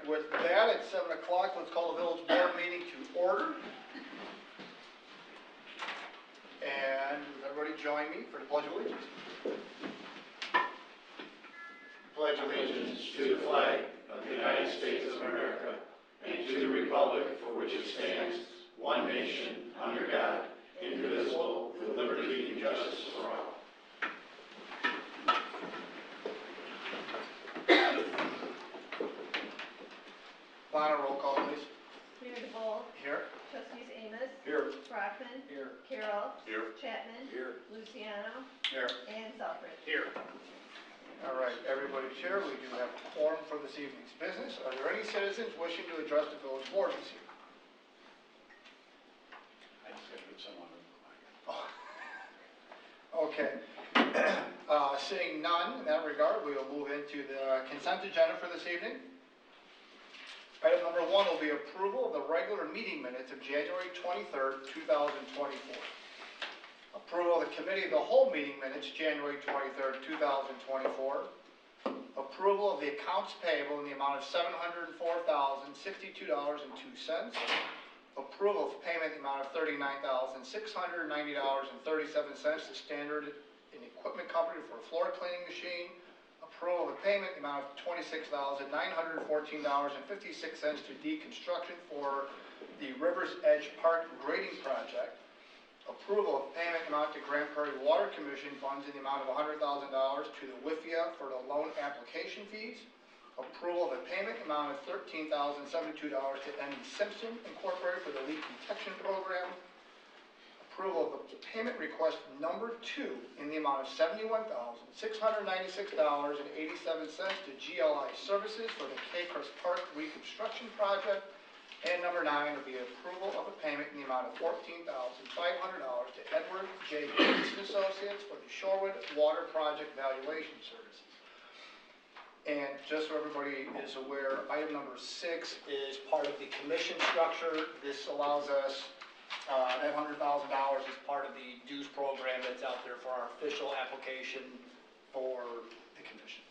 with that, at 7 o'clock, let's call the village board meeting to order. And everybody join me for the Pledge of Allegiance. Pledge allegiance to the flag of the United States of America and to the republic for which it stands, one nation, under God, indivisible, with liberty and justice for all. Lana, roll call, please. Mayor DeVol. Here. Trustees Amos. Here. Brockman. Here. Carroll. Here. Chapman. Here. Luciano. Here. And Selfridge. Here. All right, everybody's here. We do have a quorum for this evening's business. Are there any citizens wishing to address the village board this evening? I just got to get someone to Okay. Seeing none in that regard, we will move into the consent agenda for this evening. Item number 1 will be approval of the regular meeting minutes of January 23rd, 2024. Approval of the committee of the whole meeting minutes, January 23rd, 2024. Approval of the accounts payable in the amount of $704,062.02. Approval of payment in the amount of $39,690.37 to Standard and Equipment Company for a floor cleaning machine. Approval of a payment in the amount of $26,914.56 to Deconstruction for the Rivers Edge Park grading project. Approval of payment amount to Grand Prairie Water Commission funds in the amount of $100,000 to the WIFIA for the loan application fees. Approval of a payment amount of $13,072 to N.E. Simpson Incorporated for the leak detection program. Approval of the payment request number 2 in the amount of $71,696.87 to GLI Services for the K-Crest Park reconstruction project. And number 9 will be approval of a payment in the amount of $14,500 to Edward J. Gates and Associates for the Shorewood Water Project Valuation Services. And just so everybody is aware, item number 6 is part of the commission structure. This allows us that $100,000 is part of the dues program that's out there for our official application for the commission.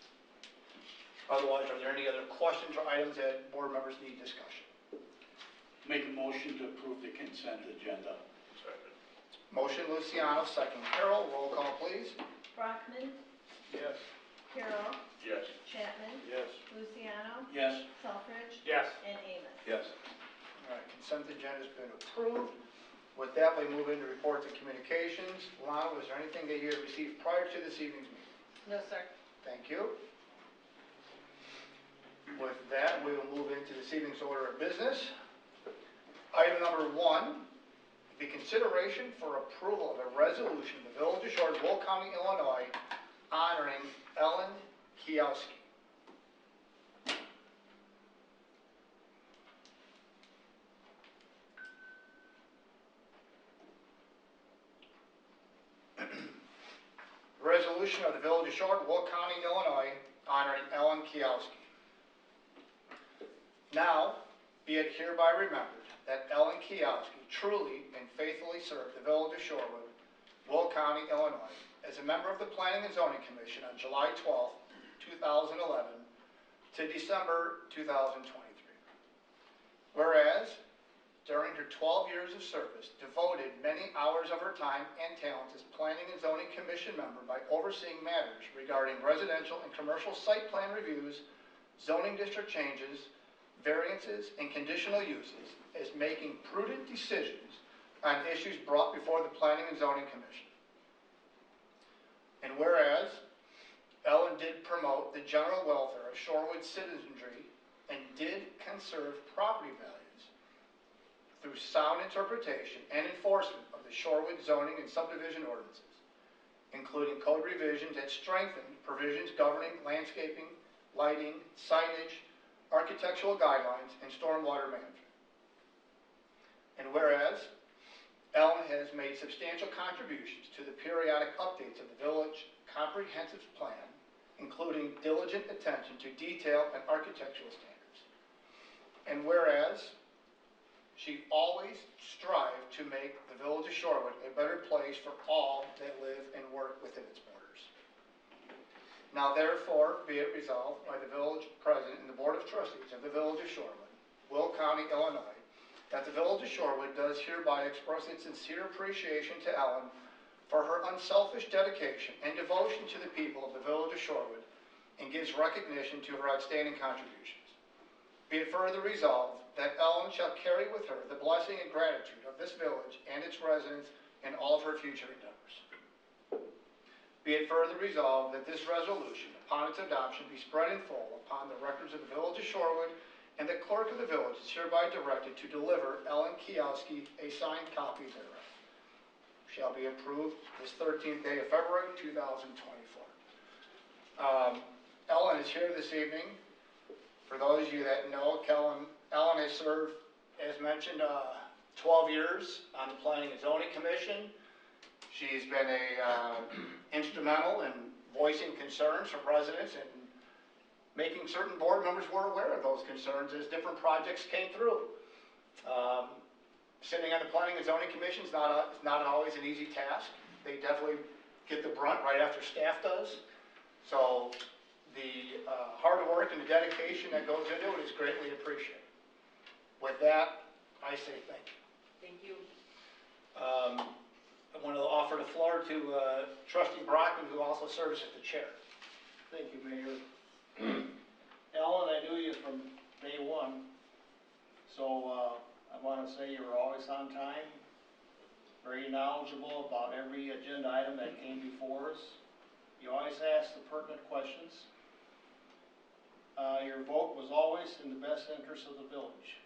Otherwise, are there any other questions or items that board members need discussion? Make a motion to approve the consent agenda. Second. Motion Luciano, second Carroll. Roll call, please. Brockman. Yes. Carroll. Yes. Chapman. Yes. Luciano. Yes. Selfridge. Yes. And Amos. Yes. All right, consent agenda has been approved. With that, we move into reports and communications. Lana, was there anything that you had received prior to this evening's meeting? No, sir. Thank you. With that, we will move into this evening's order of business. Item number 1, the consideration for approval of a resolution of the Village of Shorewood, Will County, Illinois, honoring Ellen Kiowski. Resolution of the Village of Shorewood, Will County, Illinois, honoring Ellen Kiowski. Now, be it hereby remembered that Ellen Kiowski truly and faithfully served the Village of Shorewood, Will County, Illinois, as a member of the Planning and Zoning Commission on July 12, 2011 to December 2023. Whereas, during her 12 years of service, devoted many hours of her time and talents as Planning and Zoning Commission member by overseeing matters regarding residential and commercial site plan reviews, zoning district changes, variances, and conditional uses, as making prudent decisions on issues brought before the Planning and Zoning Commission. And whereas, Ellen did promote the general welfare of Shorewood citizenry and did conserve property values through sound interpretation and enforcement of the Shorewood zoning and subdivision ordinances, including code revisions that strengthened provisions governing landscaping, lighting, signage, architectural guidelines, and stormwater management. And whereas, Ellen has made substantial contributions to the periodic updates of the village comprehensive plan, including diligent attention to detail and architectural standards. And whereas, she always strived to make the Village of Shorewood a better place for all that live and work within its borders. Now therefore be it resolved by the village president and the board of trustees of the village of Shorewood, Will County, Illinois, that the village of Shorewood does hereby express its sincere appreciation to Ellen for her unselfish dedication and devotion to the people of the village of Shorewood, and gives recognition to her outstanding contributions. Be it further resolved that Ellen shall carry with her the blessing and gratitude of this village and its residents in all of her future endeavors. Be it further resolved that this resolution, upon its adoption, be spread in full upon the records of the village of Shorewood, and the clerk of the village is hereby directed to deliver Ellen Kiowski a signed copy thereof. Shall be approved this 13th day of February 2024. Ellen is here this evening. For those of you that know, Ellen has served, as mentioned, 12 years on the Planning and Zoning Commission. She's been instrumental in voicing concerns from residents and making certain board members were aware of those concerns as different projects came through. Sitting on the Planning and Zoning Commission is not always an easy task. They definitely get the brunt right after staff does. So the hard work and the dedication that goes into it is greatly appreciated. With that, I say thank you. Thank you. I want to offer the floor to Trustee Brockman, who also serves as the chair. Thank you, Mayor. Ellen, I knew you from day one, so I want to say you were always on time, very knowledgeable about every agenda item that came before us. You always asked the pertinent questions. Your vote was always in the best interest of the village.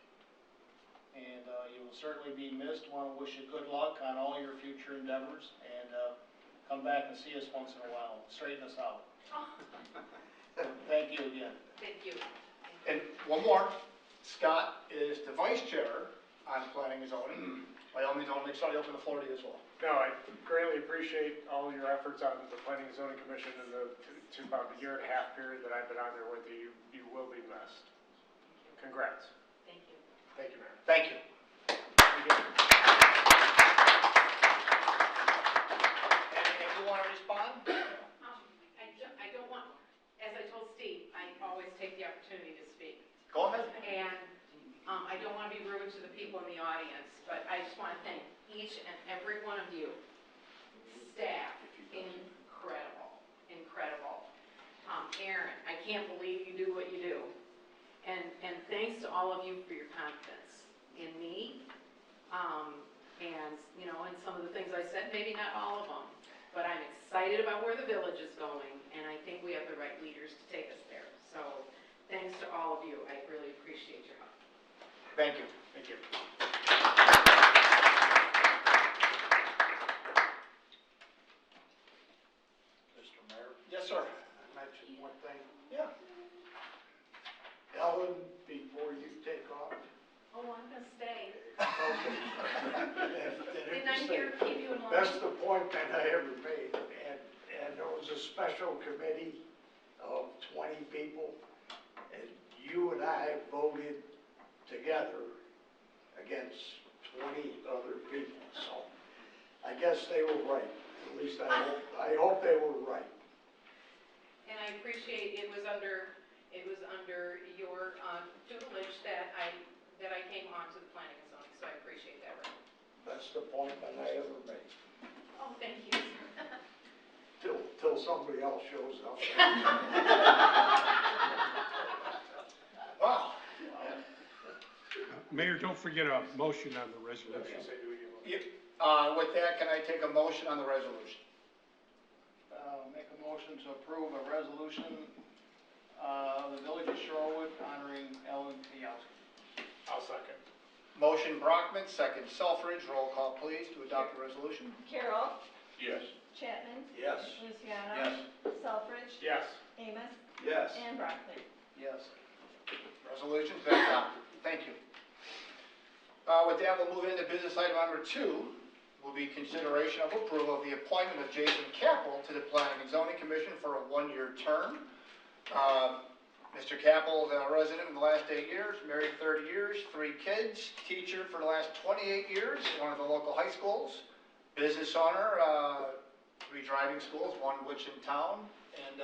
And you will certainly be missed. Want to wish you good luck on all your future endeavors, and come back and see us once in a while. Straighten us out. Thank you again. Thank you. And one more, Scott is the vice chair on Planning and Zoning. By all means, I'll make sure I open the floor to you as well. No, I greatly appreciate all your efforts on the Planning and Zoning Commission in about the year and a half period that I've been on there with you. You will be missed. Congrats. Thank you. Thank you, Mayor. Thank you. Anything you want to respond? I don't want, as I told Steve, I always take the opportunity to speak. Go ahead. And I don't want to be rude to the people in the audience, but I just want to thank each and every one of you. Staff, incredible, incredible. Aaron, I can't believe you do what you do. And thanks to all of you for your confidence in me. And, you know, and some of the things I said, maybe not all of them, but I'm excited about where the village is going, and I think we have the right leaders to take us there. So thanks to all of you. I really appreciate your help. Thank you. Thank you. Mr. Mayor. Yes, sir. Mention one thing. Yeah. Ellen, before you take off. Oh, I'm going to stay. Didn't I'm here to keep you in line. That's the point that I ever made, and there was a special committee of 20 people, and you and I voted together against 20 other people, so I guess they were right. At least I hope they were right. And I appreciate it was under your tutelage that I came onto the planning and zoning, so I appreciate that. Right? That's the point that I ever made. Oh, thank you. Till somebody else shows up. Wow. Mayor, don't forget a motion on the resolution. With that, can I take a motion on the resolution? Make a motion to approve a resolution of the Village of Shorewood honoring Ellen Kiowski. I'll second. Motion Brockman, second Selfridge. Roll call, please, to adopt the resolution. Carol, Yes. Chapman, Yes. Luciano, Selfridge, Yes. Amos, Yes. and Brockman. Yes. Resolution's been adopted. Thank you. With that, we'll move into business item number 2, will be consideration of approval of the appointment of Jason Capel to the Planning and Zoning Commission for a 1-year term. Mr. Capel is a resident in the last 8 years, married 30 years, 3 kids, teacher for the last 28 years at one of the local high schools, business owner, 3 driving schools, one which in town, and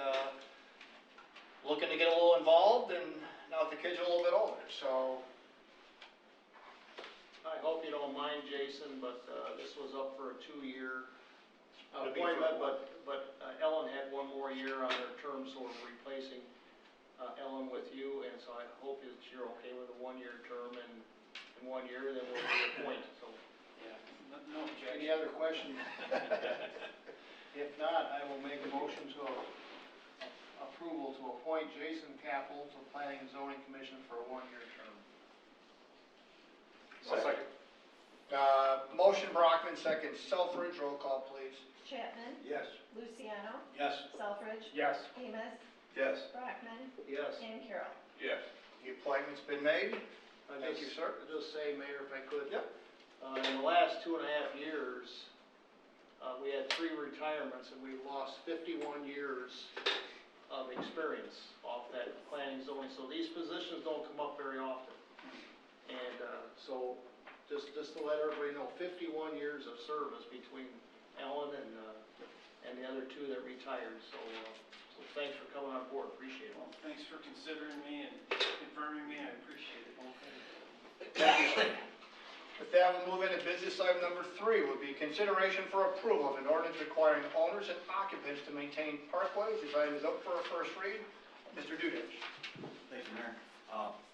looking to get a little involved, and now that the kids are a little bit older, so. I hope you don't mind, Jason, but this was up for a 2-year It'll be appointment, for- but Ellen had one more year on her term, so we're replacing Ellen with you, and so I hope that you're okay with a 1-year term, and in 1 year, then we'll reappoint, so. Yeah, no objection. Any other questions? If not, I will make a motion to approval to appoint Jason Capel to Planning and Zoning Commission for a 1-year term. Second. Motion Brockman, second Selfridge, roll call please. Chapman? Yes. Luciano? Yes. Selfridge? Yes. Amos? Yes. Brockman? Yes. And Carroll. Yes. The appointment's been made. Thank you, sir. I'll just say, Mayor, if I could. Yep. In the last 2.5 years, we had 3 retirements, and we lost 51 years of experience off that planning zoning. So these positions don't come up very often. And so just to let everybody know, 51 years of service between Ellen and the other 2 that retired. So thanks for coming on board. Appreciate it. Well, thanks for considering me and confirming me. I appreciate it. Thank you, sir. With that, we'll move into business item number 3, would be consideration for approval of an ordinance requiring owners and occupants to maintain parkways. This item is up for a first read. Mr. Dudich. Thank you, Mayor.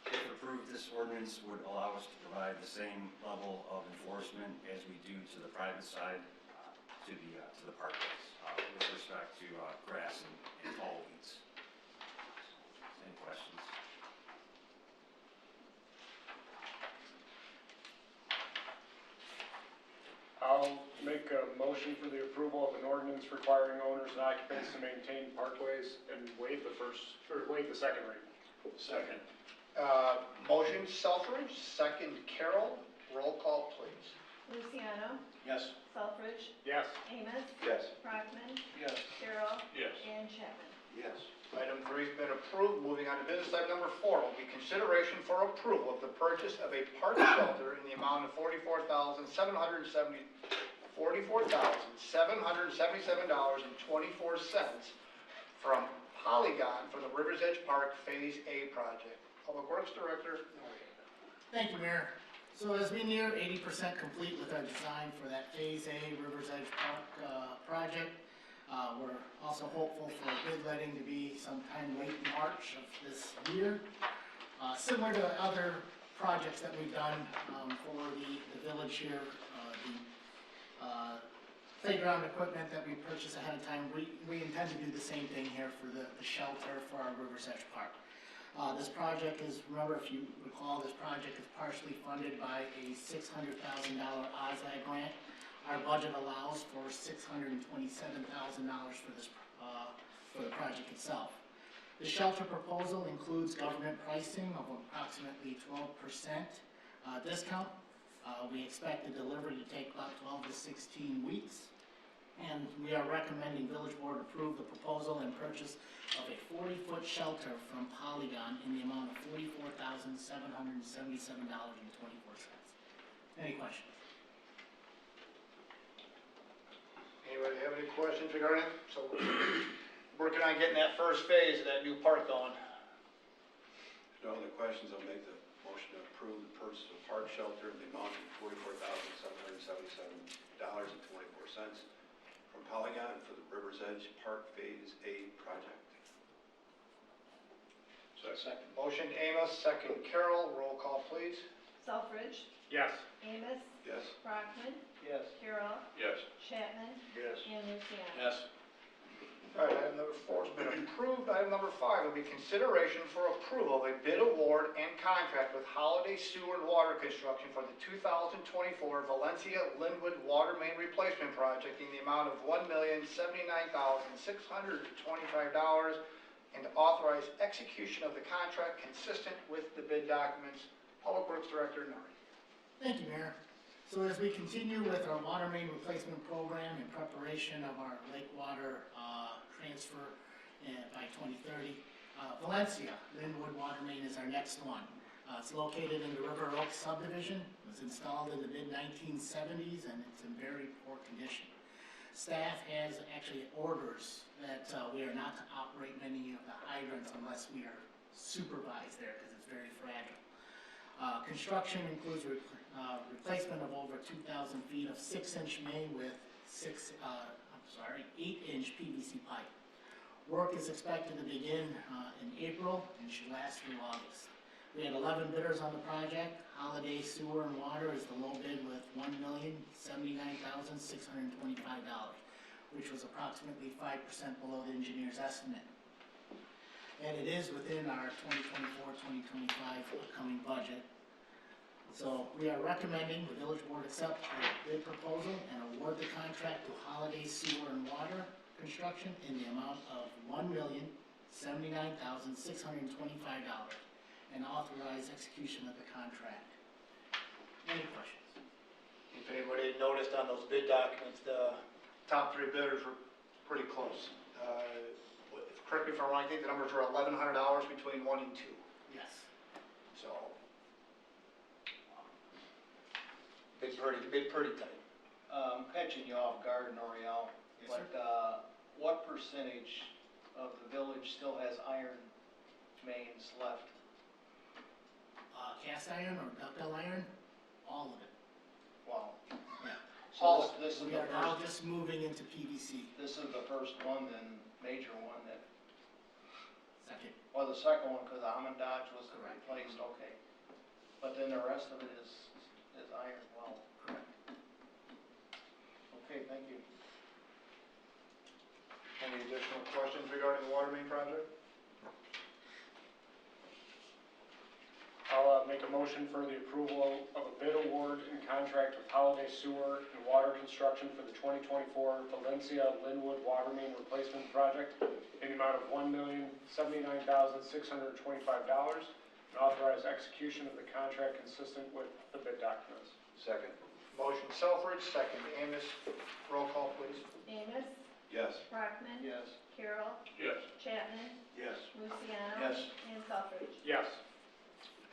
If approved, this ordinance would allow us to provide the same level of enforcement as we do to the private side, to the parkways, with respect to grass and tall weeds. Any questions? I'll make a motion for the approval of an ordinance requiring owners and occupants to maintain parkways and waive the second reading. Second. Motion Selfridge, second Carroll. Roll call please. Luciano? Yes. Selfridge? Yes. Amos? Yes. Brockman? Yes. Carroll. Yes. And Chapman? Yes. Item 3 has been approved. Moving on to business item number 4 will be consideration for approval of the purchase of a park shelter in the amount of $44,777.24 from Polygon for the Rivers Edge Park Phase A project. Public Works Director, Thank you, Mayor. So as we near 80% complete with our design for that Phase A Rivers Edge Park project, we're also hopeful for bid letting to be sometime late March of this year. Similar to other projects that we've done for the village here, the playground equipment that we purchase ahead of time, we intend to do the same thing here for the shelter for our Rivers Edge Park. This project is, remember, if you recall, this project is partially funded by a $600,000 OSAG grant. Our budget allows for $627,000 for this, for the project itself. The shelter proposal includes government pricing of approximately 12% discount. We expect the delivery to take about 12 to 16 weeks. And we are recommending Village Board approve the proposal and purchase of a 40-foot shelter from Polygon in the amount of $44,777.24. Any questions? anybody have any questions regarding it? So working on getting that first phase of that new park going. If no other questions, I'll make the motion to approve the purchase of park shelter in the amount of $44,777.24 from Polygon for the Rivers Edge Park Phase A project. Second. Motion Amos, second Carroll. Roll call please. Selfridge? Yes. Amos? Yes. Brockman? Yes. Carroll. Yes. Chapman? Yes. And Luciano? Yes. All right, item number 4 has been approved. Item number 5 will be consideration for approval of a bid award and contract with Holiday Sewer and Water Construction for the 2024 Valencia Linwood Water Main Replacement Project in the amount of $1,079,625 and to authorize execution of the contract consistent with the bid documents. Public Works Director Nari. Thank you, Mayor. So as we continue with our water main replacement program in preparation of our lake water transfer by 2030, Valencia Linwood Water Main is our next one. It's located in the River Oaks subdivision. It was installed in the mid-1970s and it's in very poor condition. Staff has actually orders that we are not to operate many of the hydrants unless we are supervised there because it's very fragile. Construction includes replacement of over 2,000 feet of 6-inch main with 8-inch PVC pipe. Work is expected to begin in April and should last through August. We had 11 bidders on the project. Holiday Sewer and Water is the low bid with $1,079,625, which was approximately 5% below the engineer's estimate. And it is within our 2024-2025 upcoming budget. So we are recommending the village board accept the bid proposal and award the contract to Holiday Sewer and Water Construction in the amount of $1,079,625 and authorize execution of the contract. Any questions? If anybody had noticed on those bid documents, the top 3 bidders were pretty close. Correct me if I'm wrong, I think the numbers were $1,100 between 1 and 2. Yes. So, bid pretty tight. Catching you off guard, Noriel, Yes, sir. but what percentage of the village still has iron mains left? Cast iron or ductile iron, all of it. Wow. Yeah. So this is We the are now first, just moving into PVC. this is the first one, then major one that, Second. or the second one, because Almond Dodge was Correct. replaced, okay. But then the rest of it is iron, well. Correct. Okay, thank you. Any additional questions regarding the water main project? I'll make a motion for the approval of a bid award and contract with Holiday Sewer and Water Construction for the 2024 Valencia Linwood Water Main Replacement Project in the amount of $1,079,625 and authorize execution of the contract consistent with the bid documents. Second. Motion Selfridge, second Amos. Roll call, please. Amos, Yes. Brockman, Yes. Carroll, Yes. Chapman, Yes. Luciano. Yes. And Selfridge. Yes.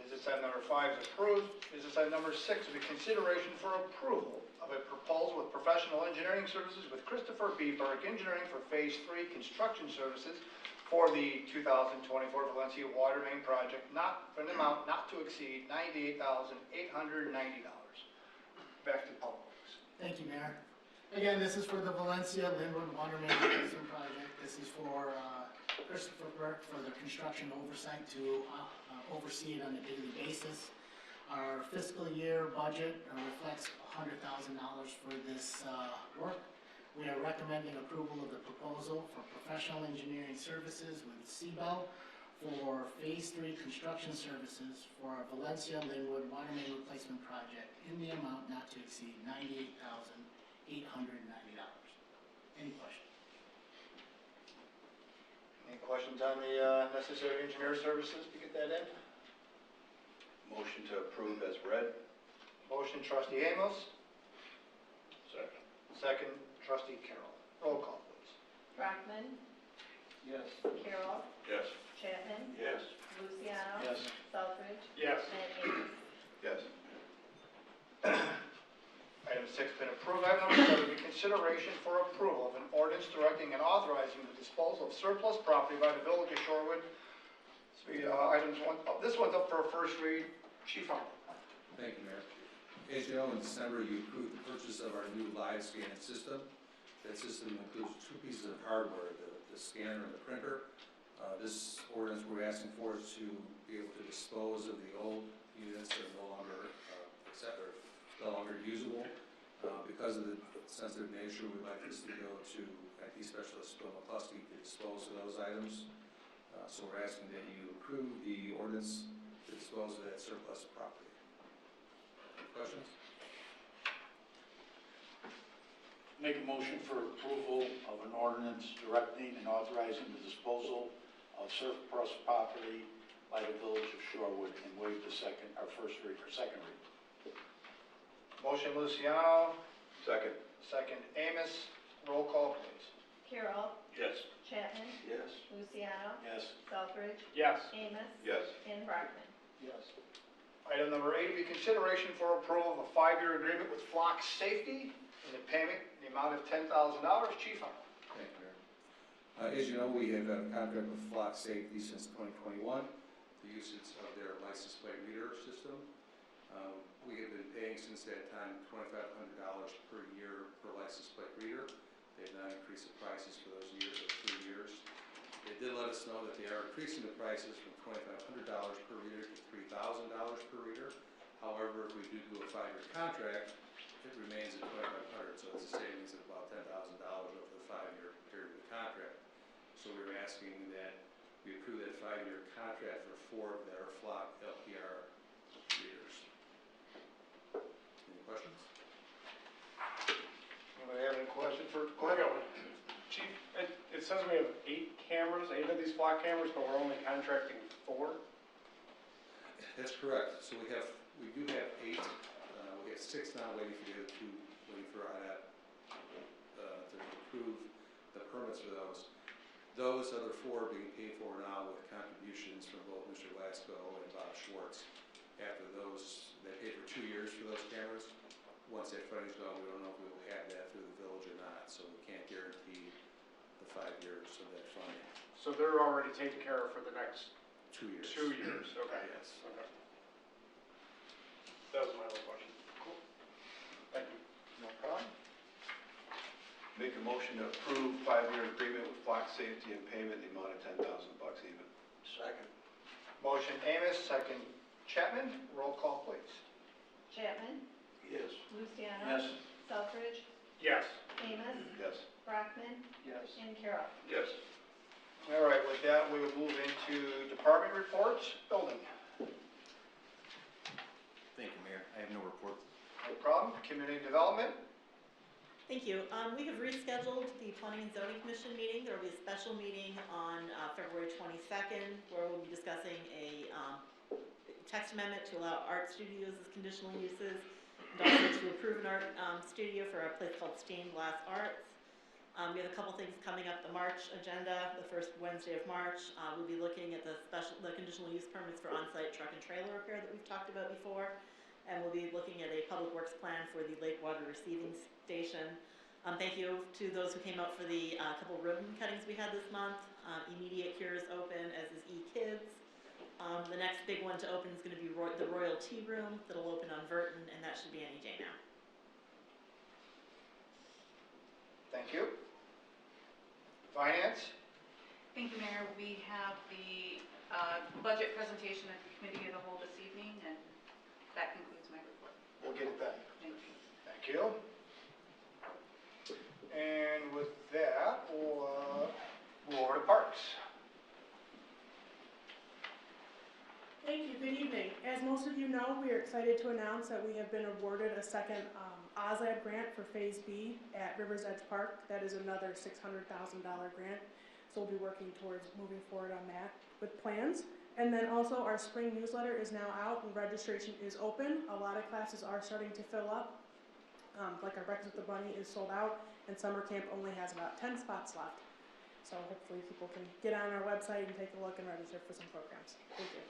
Business item number 5 is approved. Business item number 6 is a consideration for approval of a proposal with professional engineering services with Christopher B. Burke Engineering for Phase 3 construction services for the 2024 Valencia Water Main Project, for an amount not to exceed $98,890. Back to Public Works. Thank you, Mayor. Again, this is for the Valencia Linwood Water Main Replacement Project. This is for Christopher Burke for the construction oversight to oversee it on a daily basis. Our fiscal year budget reflects $100,000 for this work. We are recommending approval of the proposal for professional engineering services with Seabell for Phase 3 construction services for our Valencia Linwood Water Main Replacement Project in the amount not to exceed $98,890. Any questions? Any questions on the necessary engineer services to get that in? Motion to approve as read. Motion Trustee Amos, Second. second Trustee Carroll. Roll call, please. Brockman, Yes. Carroll, Yes. Chapman, Yes. Luciano. Yes. Selfridge. Yes. And Amos. Yes. Item 6 been approved. Item number 7, the consideration for approval of an ordinance directing and authorizing the disposal of surplus property by the Village of Shorewood. This one's up for a first read. Chief Harper. Thank you, Mayor. As you know, in December, you approved the purchase of our new live scan system. That system includes 2 pieces of hardware, the scanner and the printer. This ordinance we're asking for is to be able to dispose of the old units that are no longer no longer usable. Because of the sensitive nature, we'd like this to go to IT specialist Bill McCluskey to dispose of those items. So we're asking that you approve the ordinance to dispose of that surplus property. Questions? Make a motion for approval of an ordinance directing and authorizing the disposal of surplus property by the Village of Shorewood and waive the second read. Motion Luciano, Second. second Amos. Roll call, please. Carroll, Yes. Chapman, Yes. Luciano. Yes. Selfridge. Yes. Amos. Yes. And Brockman. Yes. Item number 8 will be consideration for approval of a 5-year agreement with Flock Safety in the payment, the amount of $10,000. Chief Hart. Thank you, Mayor. As you know, we have a contract with Flock Safety since 2021, the usage of their license plate reader system. We have been paying since that time $2,500 per year per license plate reader. They have not increased the prices for those years, or 3 years. They did let us know that they are increasing the prices from $2,500 per reader to $3,000 per reader. However, if we do a 5-year contract, it remains at $2,500, so it's a savings of about $10,000 over the 5-year period of the contract. So we're asking that we approve that 5-year contract for 4 of their Flock LPR readers. Any questions? Anybody have any questions for, go I ahead. got one. Chief, it says we have 8 cameras, 8 of these Flock cameras, but we're only contracting 4? That's correct. So we do have 8. We have 6 now waiting for the other 2, waiting for IDOT to approve the permits for those. Those other 4 are being paid for now with contributions from both Mr. Lasco and Bob Schwartz. After those, they paid for 2 years for those cameras. Once that funding's gone, we don't know if we will have that through the village or not, so we can't guarantee the 5 years of that funding. So they're already taken care of for the next 2 years. 2 years, okay. Yes. Okay. That was my only question. Cool. Thank you. No problem. Make a motion to approve 5-year agreement with Flock Safety and payment in the amount of $10,000 even. Second. Motion Amos, second Chapman. Roll call, please. Chapman? Yes. Luciano? Yes. Selfridge? Yes. Amos? Yes. Brockman? Yes. And Carol. Yes. All right, with that, we will move into department reports. Building. Thank you, Mayor. I have no report. No problem. Community development. Thank you. We have rescheduled the Planning and Zoning Commission meeting. There will be a special meeting on February 22nd where we'll be discussing a text amendment to allow art studios as conditional uses and also to approve an art studio for a place called Stained Glass Arts. We have a couple things coming up the March agenda, the first Wednesday of March. We'll be looking at the conditional use permits for on-site truck and trailer repair that we've talked about before. And we'll be looking at a public works plan for the lake water receiving station. Thank you to those who came out for the couple ribbon cuttings we had this month. Immediate Cure is open, as is E-Kids. The next big one to open is going to be the Royal Tea Room that'll open on Verton, and that should be any day now. Thank you. Finance. Thank you, Mayor. We have the budget presentation at the committee of the whole this evening, and that concludes my report. We'll get it done. Thank you. Thank you. And with that, we'll go over to parks. Thank you. Good evening. As most of you know, we are excited to announce that we have been awarded a second OZAD grant for Phase B at Rivers Edge Park. That is another $600,000 grant. So we'll be working towards moving forward on that with plans. And then also our spring newsletter is now out and registration is open. A lot of classes are starting to fill up. Like our Breakfast with the Bunny is sold out and summer camp only has about 10 spots left. So hopefully people can get on our website and take a look and register for some programs. Thank you.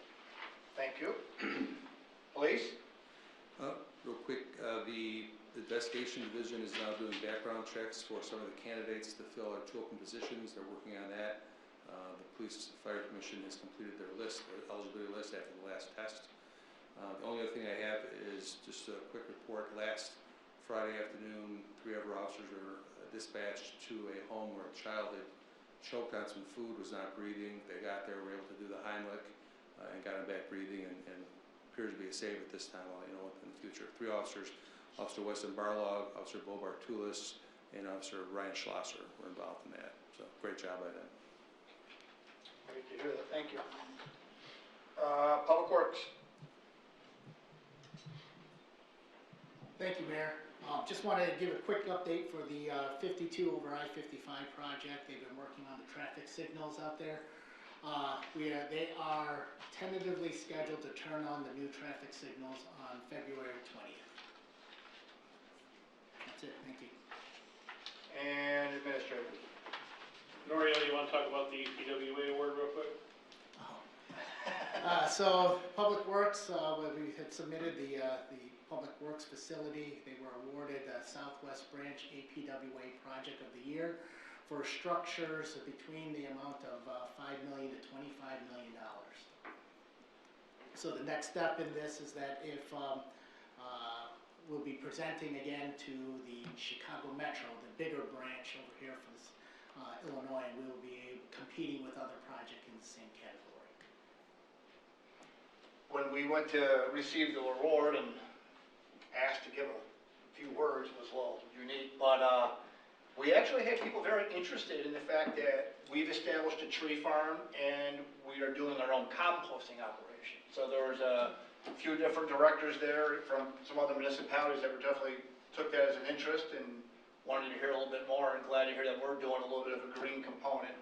Thank you. Police? Real quick, the investigation division is now doing background checks for some of the candidates to fill our 2 open positions. They're working on that. The Police Fire Commission has completed their list, their eligibility list after the last test. The only other thing I have is just a quick report. Last Friday afternoon, 3 of our officers were dispatched to a home where a child had choked on some food, was not breathing. They got there, were able to do the Heimlich, and got him back breathing, and appears to be a save at this time, in the future. 3 officers, Officer Weston Barlog, Officer Bo Bartulis, and Officer Ryan Schlosser were involved in that. So great job by them. Great to hear that. Thank you. Public Works. Thank you, Mayor. Just wanted to give a quick update for the 52 over I-55 project. They've been working on the traffic signals out there. They are tentatively scheduled to turn on the new traffic signals on February 20th. That's it, thank you. And Administrator. Norio, you want to talk about the EPWA award real quick? So Public Works, we had submitted the Public Works Facility. They were awarded the Southwest Branch APWA Project of the Year for structures between the amount of $5 million to $25 million. So the next step in this is that if we'll be presenting again to the Chicago Metro, the bigger branch over here for this, Illinois, and we will be competing with other projects in the same category. When we went to receive the award and asked to give a few words, it was a little unique, but we actually had people very interested in the fact that we've established a tree farm and we are doing our own composting operation. So there was a few different directors there from some other municipalities that were definitely took that as an interest and wanted to hear a little bit more, and glad to hear that we're doing a little bit of a green component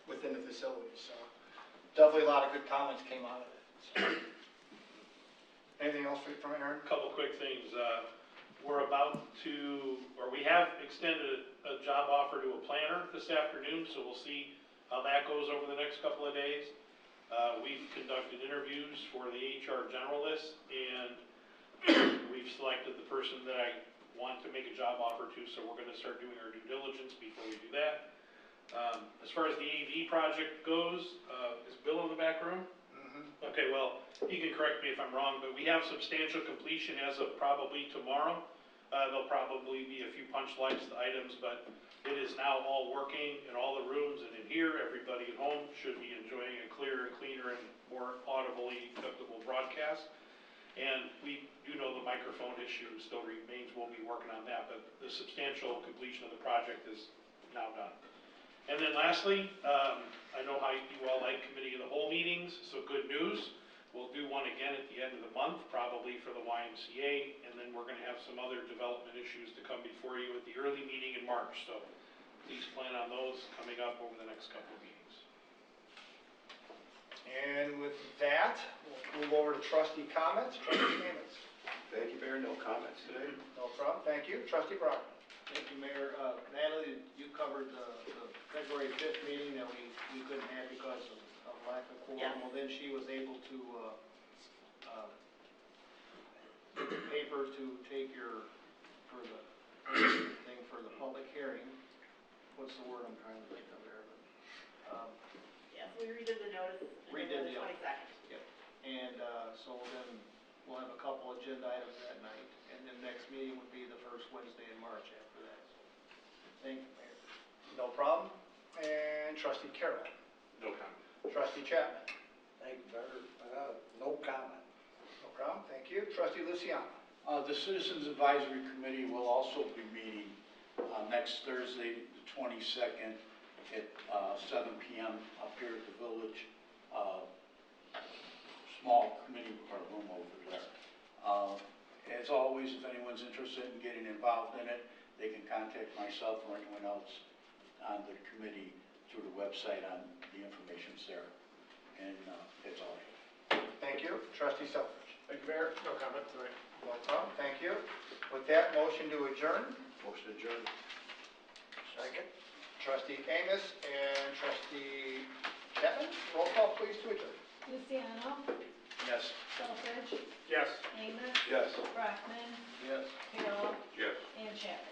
within the facility. So definitely a lot of good comments came out of it. So. Anything else from Aaron? Couple quick things. We're about to, or we have extended a job offer to a planner this afternoon, so we'll see how that goes over the next couple of days. We've conducted interviews for the HR generalist, and we've selected the person that I want to make a job offer to, so we're gonna start doing our due diligence before we do that. As far as the AV project goes, is Bill in the back room? Mm-hmm. Okay, well, he can correct me if I'm wrong, but we have substantial completion as of probably tomorrow. There'll probably be a few punch list items, but it is now all working in all the rooms and in here. Everybody at home should be enjoying a clearer and cleaner and more audibly acceptable broadcast. And we do know the microphone issue still remains. We'll be working on that, but the substantial completion of the project is now done. And then lastly, I know how you all like committee of the whole meetings, so good news. We'll do one again at the end of the month, probably for the YMCA, and then we're gonna have some other development issues to come before you at the early meeting in March, so please plan on those coming up over the next couple of meetings. And with that, we'll move over to trustee comments. Trustee Amos. Thank you, Mayor. No comments today. No problem. Thank you. Trustee Brockman. Thank you, Mayor. Natalie, you covered the February 5th meeting that we couldn't have because of lack of quorum. Yes. Well, then she was able to get the paper to take for the thing for the public hearing. What's the word I'm trying to think of there? But, Yes, we redid the notice Redid the the- 22nd. Yep. And so then we'll have a couple agenda items that night, and then next meeting would be the first Wednesday in March after that. So, thank you, Mayor. No problem. And trustee Carroll. No comment. Trustee Chapman. Thank you, Mayor. No comment. No problem. Thank you. Trustee Luciano. The Citizens Advisory Committee will also be meeting next Thursday, the 22nd, at 7 p.m. up here at the village. Small committee room over there. As always, if anyone's interested in getting involved in it, they can contact myself or anyone else on the committee through the website. On the information's there. And that's all I have. Thank you. Trustee Selfridge. Thank you, Mayor. No comment tonight. No problem. Thank you. With that, motion to adjourn. Motion adjourned. Second. Trustee Amos and trustee Chapman. Roll call, please, to adjourn. Luciano, Yes. Selfridge, Yes. Amos, Yes. Brockman, Yes. Carroll, Yes. and Chapman.